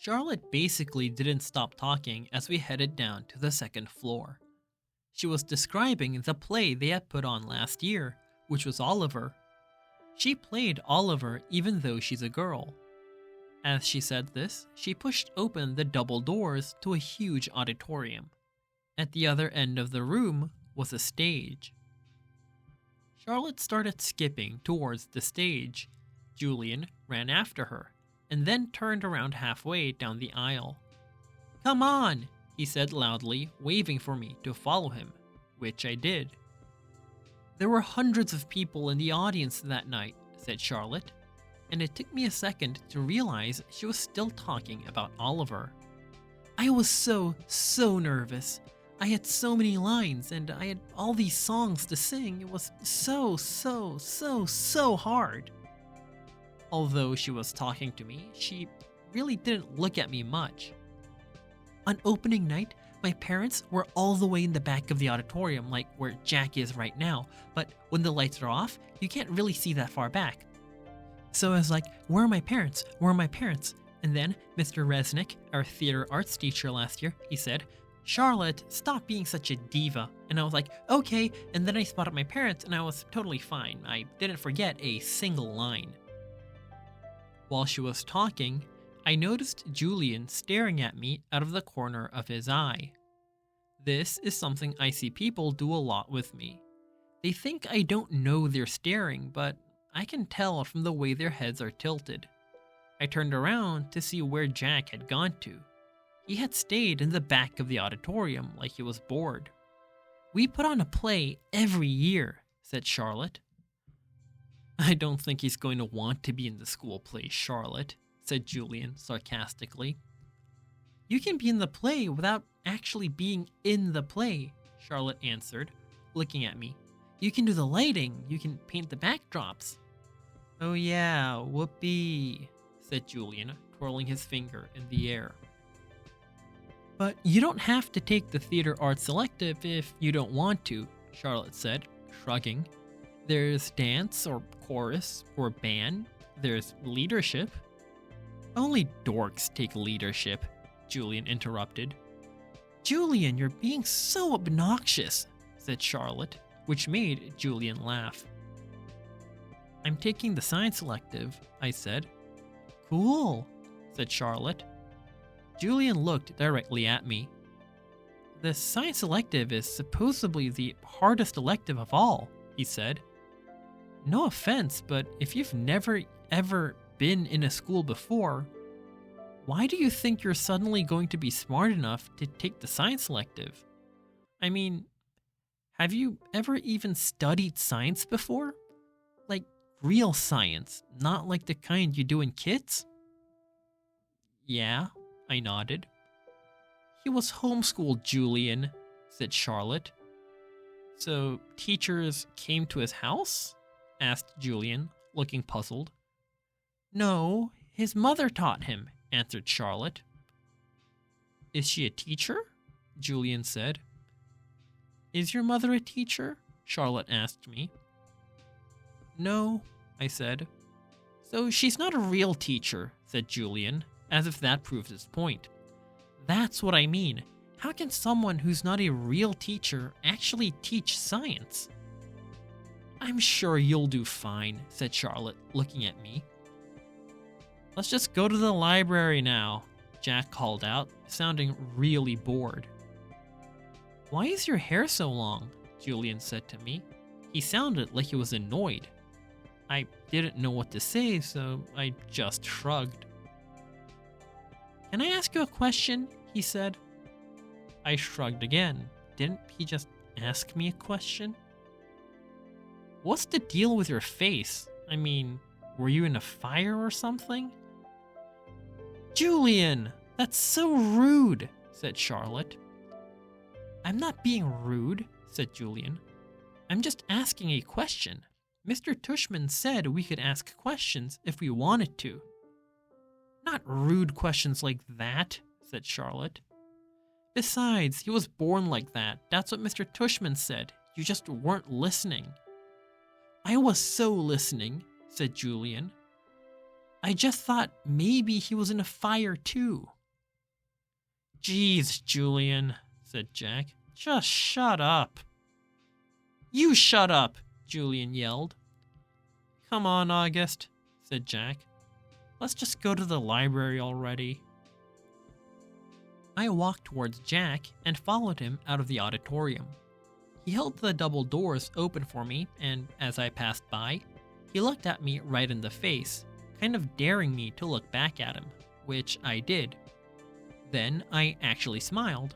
Charlotte basically didn't stop talking as we headed down to the second floor. She was describing the play they had put on last year, which was Oliver. She played Oliver even though she's a girl. As she said this, she pushed open the double doors to a huge auditorium. At the other end of the room was a stage. Charlotte started skipping towards the stage. Julian ran after her, and then turned around halfway down the aisle. "Come on," he said loudly, waving for me to follow him, which I did. "There were hundreds of people in the audience that night," said Charlotte, and it took me a second to realize she was still talking about Oliver. "I was so nervous. I had so many lines, and I had all these songs to sing. It was so hard." Although she was talking to me, she really didn't look at me much. On opening night, my parents were all the way in the back of the auditorium, like where Jack is right now, but when the lights are off, you can't really see that far back. So I was like, "Where are my parents? Where are my parents?" And then Mr. Resnick, our theater arts teacher last year, he said, "Charlotte, stop being such a diva." And I was like, "Okay," and then I spotted my parents and I was totally fine. I didn't forget a single line. While she was talking, I noticed Julian staring at me out of the corner of his eye. This is something I see people do a lot with me. They think I don't know they're staring, but I can tell from the way their heads are tilted. I turned around to see where Jack had gone to. He had stayed in the back of the auditorium like he was bored. "We put on a play every year," said Charlotte. "I don't think he's going to want to be in the school play, Charlotte," said Julian sarcastically. "You can be in the play without actually being in the play," Charlotte answered, looking at me. "You can do the lighting, you can paint the backdrops." "Oh yeah, whoopee," said Julian, twirling his finger in the air. "But you don't have to take the theater arts elective if you don't want to," Charlotte said, shrugging. "There's dance or chorus or band. There's leadership." "Only dorks take leadership," Julian interrupted. "Julian, you're being so obnoxious," said Charlotte, which made Julian laugh. "I'm taking the science elective," I said. "Cool," said Charlotte. Julian looked directly at me. "The science elective is supposedly the hardest elective of all," he said. "No offense, but if you've never ever been in a school before, why do you think you're suddenly going to be smart enough to take the science elective? I mean, have you ever even studied science before? Like real science, not like the kind you do in kits?" "Yeah," I nodded. "He was homeschooled, Julian," said Charlotte. "So teachers came to his house?" asked Julian, looking puzzled. "No, his mother taught him," answered Charlotte. "Is she a teacher?" Julian said. "Is your mother a teacher?" Charlotte asked me. "No," I said. "So she's not a real teacher," said Julian, as if that proved his point. "That's what I mean. How can someone who's not a real teacher actually teach science?" "I'm sure you'll do fine," said Charlotte, looking at me. "Let's just go to the library now," Jack called out, sounding really bored. "Why is your hair so long?" Julian said to me. He sounded like he was annoyed. I didn't know what to say, so I just shrugged. "Can I ask you a question?" he said. I shrugged again. Didn't he just ask me a question? "What's the deal with your face? I mean, were you in a fire or something?" "Julian, that's so rude," said Charlotte. "I'm not being rude," said Julian. "I'm just asking a question. Mr. Tushman said we could ask questions if we wanted to." "Not rude questions like that," said Charlotte. "Besides, he was born like that. That's what Mr. Tushman said. You just weren't listening." "I was so listening," said Julian. "I just thought maybe he was in a fire too." Jeez, Julian, said Jack. Just shut up. You shut up, Julian yelled. Come on, August, said Jack. Let's just go to the library already. I walked towards Jack and followed him out of the auditorium. He held the double doors open for me, and as I passed by, he looked at me right in the face, kind of daring me to look back at him, which I did. Then I actually smiled.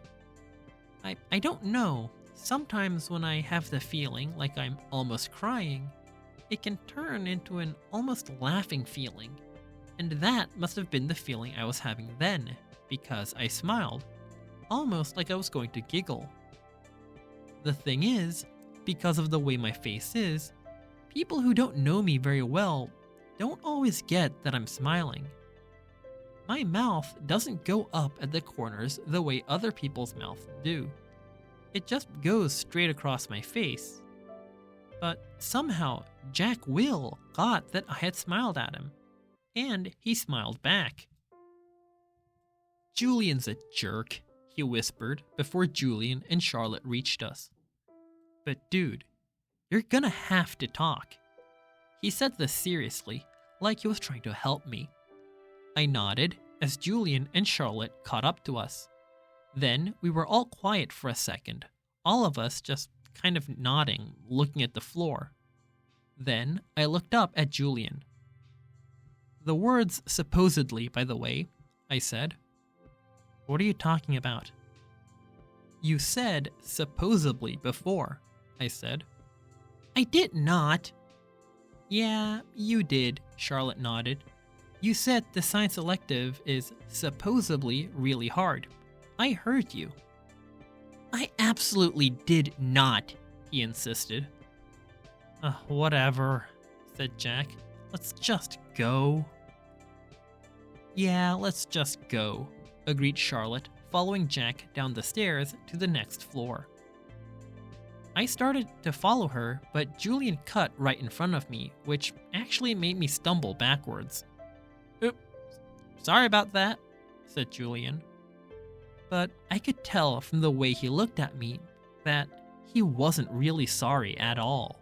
I don't know, sometimes when I have the feeling like I'm almost crying, it can turn into an almost laughing feeling, and that must have been the feeling I was having then, because I smiled, almost like I was going to giggle. The thing is, because of the way my face is, people who don't know me very well don't always get that I'm smiling. My mouth doesn't go up at the corners the way other people's mouths do. It just goes straight across my face. But somehow, Jack Will got that I had smiled at him, and he smiled back. Julian's a jerk, he whispered before Julian and Charlotte reached us. But dude, you're gonna have to talk. He said this seriously, like he was trying to help me. I nodded as Julian and Charlotte caught up to us. Then we were all quiet for a second, all of us just kind of nodding, looking at the floor. Then I looked up at Julian. The words supposedly, by the way, I said. What are you talking about? You said supposedly before, I said. I did not. Yeah, you did, Charlotte nodded. You said the science elective is supposedly really hard. I heard you. I absolutely did not, he insisted. Whatever, said Jack. Let's just go. Yeah, let's just go, agreed Charlotte, following Jack down the stairs to the next floor. I started to follow her, but Julian cut right in front of me, which actually made me stumble backwards. Oops, sorry about that, said Julian. But I could tell from the way he looked at me that he wasn't really sorry at all.